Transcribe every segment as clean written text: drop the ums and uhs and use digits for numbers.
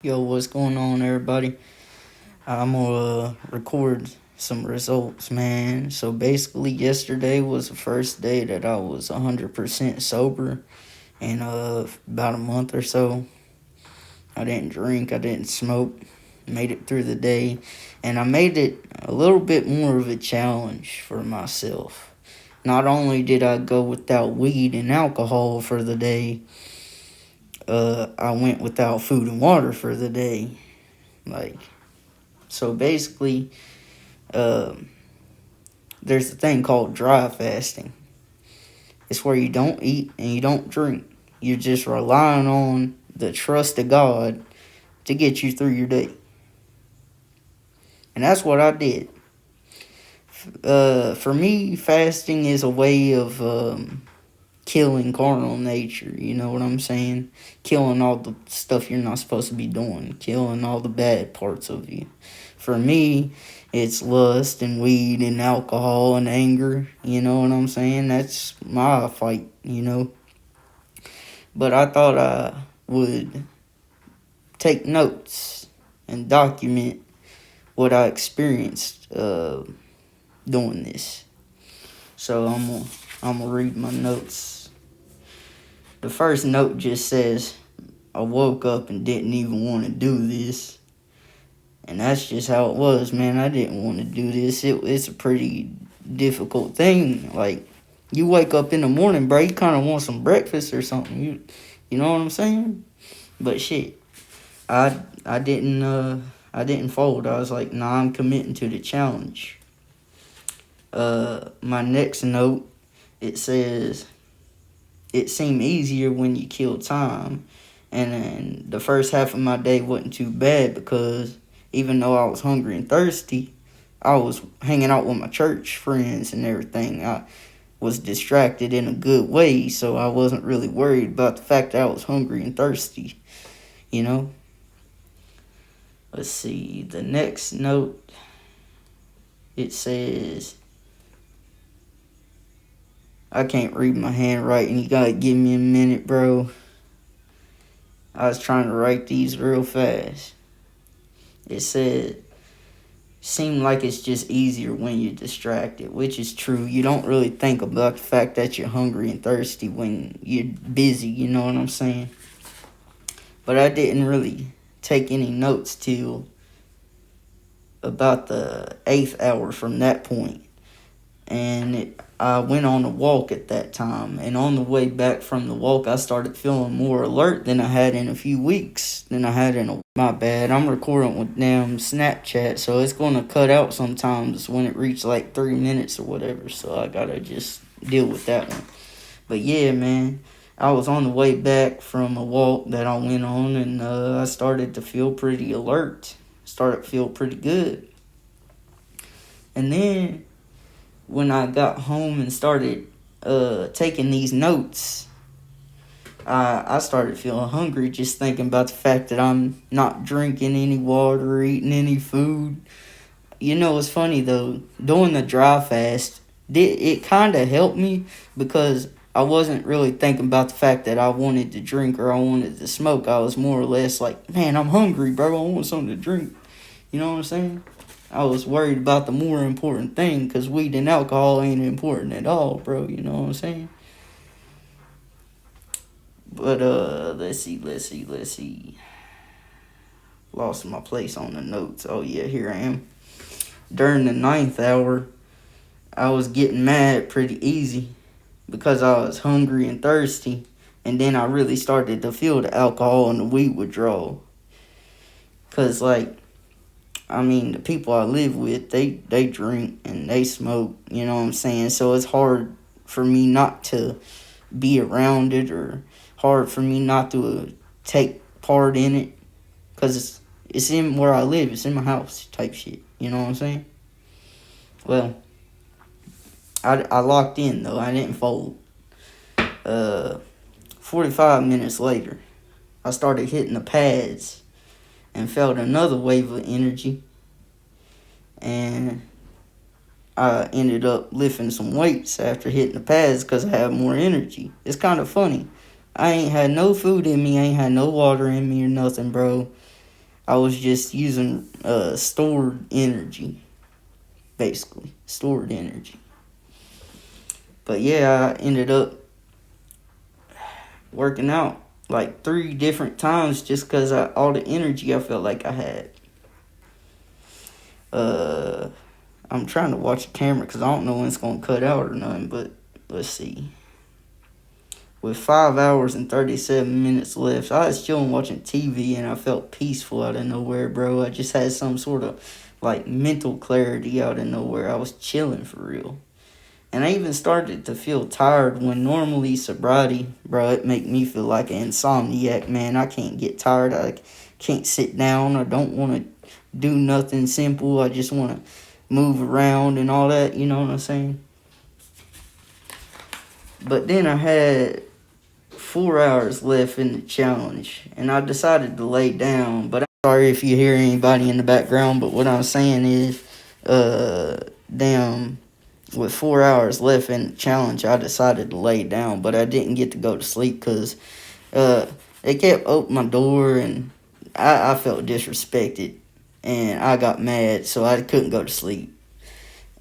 Yo, what's going on, everybody? I'm gonna record some results, man. So basically, yesterday was the first day that I was 100% sober in about a month or so. I didn't drink, I didn't smoke, made it through the day, and I made it a little bit more of a challenge for myself. Not only did I go without weed and alcohol for the day, I went without food and water for the day. Like, so basically, um, there's a thing called dry fasting. It's where you don't eat and you don't drink. You're just relying on the trust of God to get you through your day. And that's what I did. For me, fasting is a way of killing carnal nature. You know what I'm saying? Killing all the stuff you're not supposed to be doing. Killing all the bad parts of you. For me, it's lust and weed and alcohol and anger. You know what I'm saying? That's my fight. But I thought I would take notes and document what I experienced doing this. So I'm gonna read my notes. The first note just says, I woke up and didn't even want to do this. And that's just how it was, man. I didn't want to do this. It's a pretty difficult thing. Like, you wake up in the morning, bro, you kind of want some breakfast or something. You know what I'm saying? But shit, I didn't fold. I was like, nah, I'm committing to the challenge. My next note, it says, it seemed easier when you kill time. And then the first half of my day wasn't too bad because even though I was hungry and thirsty, I was hanging out with my church friends and everything. I was distracted in a good way, so I wasn't really worried about the fact that I was hungry and thirsty, you know? Let's see, the next note, it says, I can't read my handwriting. You gotta give me a minute, bro. I was trying to write these real fast. It said, seem like it's just easier when you're distracted, which is true. You don't really think about the fact that you're hungry and thirsty when you're busy, you know what I'm saying? But I didn't really take any notes till about the 8th hour from that point. And I went on a walk at that time. And on the way back from the walk, I started feeling more alert than I had in a few weeks. My bad. I'm recording with damn Snapchat, so it's going to cut out sometimes when it reaches like 3 minutes or whatever. So I got to just deal with that one. But yeah, man, I was on the way back from a walk that I went on, and I started to feel pretty alert. Started to feel pretty good. And then when I got home and started taking these notes, I started feeling hungry just thinking about the fact that I'm not drinking any water or eating any food. You know, it's funny though, doing the dry fast, it kind of helped me because I wasn't really thinking about the fact that I wanted to drink or I wanted to smoke. I was more or less like, man, I'm hungry, bro. I want something to drink. You know what I'm saying? I was worried about the more important thing because weed and alcohol ain't important at all, bro. You know what I'm saying? But let's see. Lost my place on the notes. Oh yeah, here I am. During the 9th hour, I was getting mad pretty easy because I was hungry and thirsty, and then I really started to feel the alcohol and the weed withdrawal. Cause like, I mean, the people I live with, they drink and they smoke. You know what I'm saying? So it's hard for me not to be around it, or hard for me not to take part in it, because it's in where I live, it's in my house type shit, you know what I'm saying? Well, I locked in though, I didn't fold. 45 minutes later, I started hitting the pads and felt another wave of energy, and I ended up lifting some weights after hitting the pads because I had more energy. It's kind of funny. I ain't had no food in me, I ain't had no water in me or nothing, bro. I was just using stored energy, basically. Stored energy. But yeah, I ended up working out like 3 different times just because all the energy I felt like I had. I'm trying to watch the camera because I don't know when it's going to cut out or nothing, but let's see. With 5 hours and 37 minutes left, I was chilling watching TV and I felt peaceful out of nowhere, bro. I just had some sort of like mental clarity out of nowhere. I was chilling for real. And I even started to feel tired when normally sobriety, bro, it make me feel like an insomniac, man. I can't get tired. I can't sit down. I don't want to do nothing simple. I just want to move around and all that, you know what I'm saying? But then I had 4 hours left in the challenge, and I decided to lay down. But I'm sorry if you hear anybody in the background, but what I'm saying is, damn, with 4 hours left in the challenge, I decided to lay down, but I didn't get to go to sleep because they kept opening my door, and I felt disrespected, and I got mad, so I couldn't go to sleep.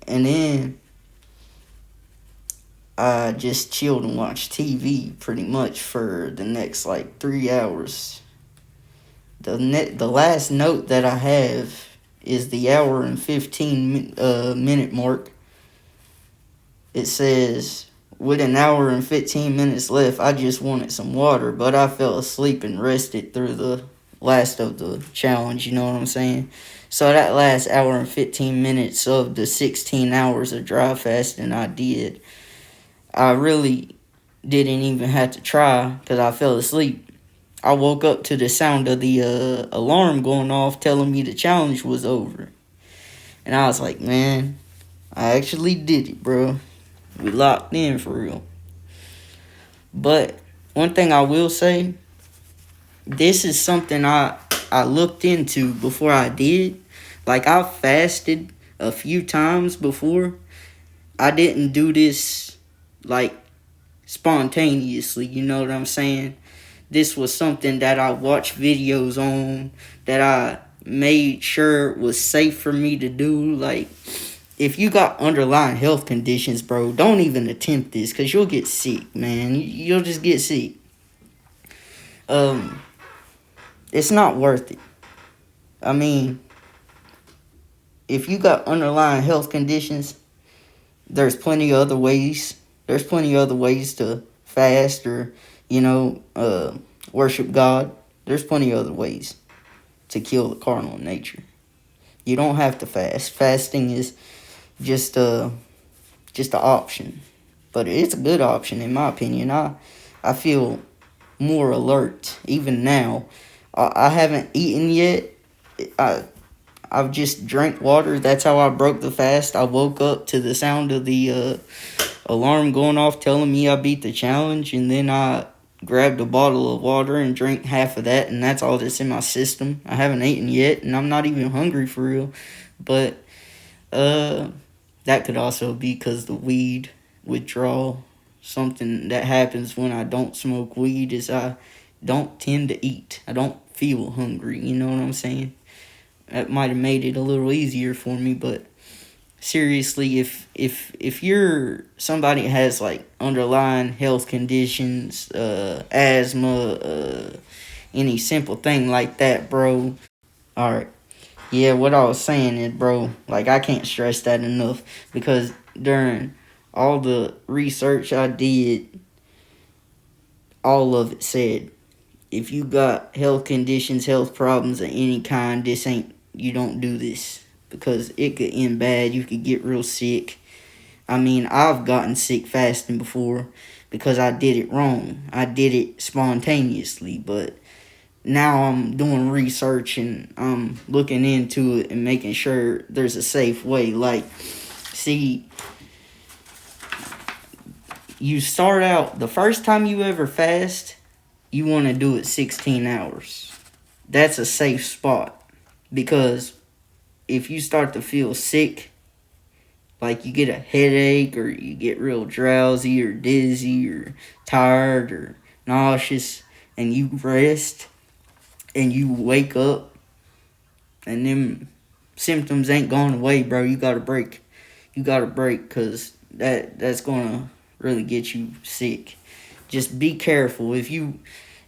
And then I just chilled and watched TV pretty much for the next like 3 hours. The last note that I have is the hour and 15 minute mark. It says, with an hour and 15 minutes left, I just wanted some water, but I fell asleep and rested through the last of the challenge, you know what I'm saying? So that last hour and 15 minutes of the 16 hours of dry fasting I did, I really didn't even have to try because I fell asleep. I woke up to the sound of the alarm going off telling me the challenge was over. And I was like, man, I actually did it, bro. We locked in for real. But one thing I will say, this is something I looked into before I did. Like, I fasted a few times before. I didn't do this, like, spontaneously, you know what I'm saying? This was something that I watched videos on, that I made sure was safe for me to do. Like, if you got underlying health conditions, bro, don't even attempt this because you'll get sick, man. You'll just get sick. It's not worth it. I mean, if you got underlying health conditions, there's plenty of other ways. There's plenty of other ways to fast or, worship God. There's plenty of other ways to kill the carnal nature. You don't have to fast. Fasting is just an option, but it's a good option in my opinion. I feel more alert even now. I haven't eaten yet. I've just drank water. That's how I broke the fast. I woke up to the sound of the alarm going off telling me I beat the challenge, and then I grabbed a bottle of water and drank half of that, and that's all that's in my system. I haven't eaten yet, and I'm not even hungry for real. But that could also be because the weed withdrawal. Something that happens when I don't smoke weed is I don't tend to eat. I don't feel hungry, you know what I'm saying? That might have made it a little easier for me, but seriously, if you're somebody that has like underlying health conditions, asthma, any simple thing like that, bro. Alright. Yeah, what I was saying is, bro, like, I can't stress that enough because during all the research I did, all of it said, if you got health conditions, health problems of any kind, you don't do this because it could end bad. You could get real sick. I mean, I've gotten sick fasting before because I did it wrong. I did it spontaneously, but now I'm doing research and I'm looking into it and making sure there's a safe way. Like, see, you start out, the first time you ever fast, you want to do it 16 hours. That's a safe spot because if you start to feel sick, like you get a headache or you get real drowsy or dizzy or tired or nauseous, and you rest and you wake up and them symptoms ain't gone away, bro, you gotta break. You gotta break, because that's gonna really get you sick. Just be careful. If you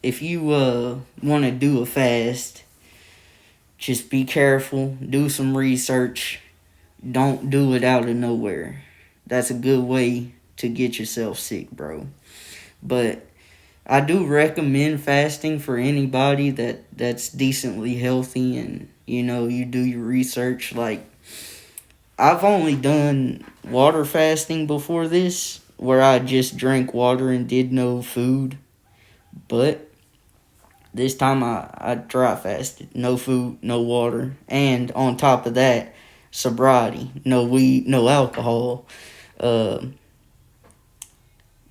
want to do a fast, just be careful. Do some research. Don't do it out of nowhere. That's a good way to get yourself sick, bro. But I do recommend fasting for anybody that's decently healthy, and you do your research. Like, I've only done water fasting before this, where I just drank water and did no food. But this time I dry fasted. No food, no water. And on top of that, sobriety. No weed, no alcohol. Uh,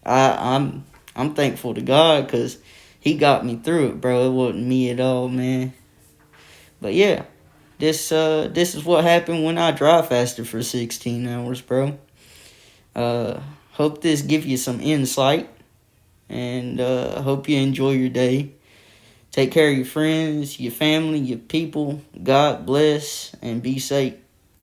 I'm thankful to God, because he got me through it, bro. It wasn't me at all, man. But yeah, this is what happened when I dry fasted for 16 hours, bro. Hope this give you some insight, and hope you enjoy your day. Take care of your friends, your family, your people. God bless, and be safe.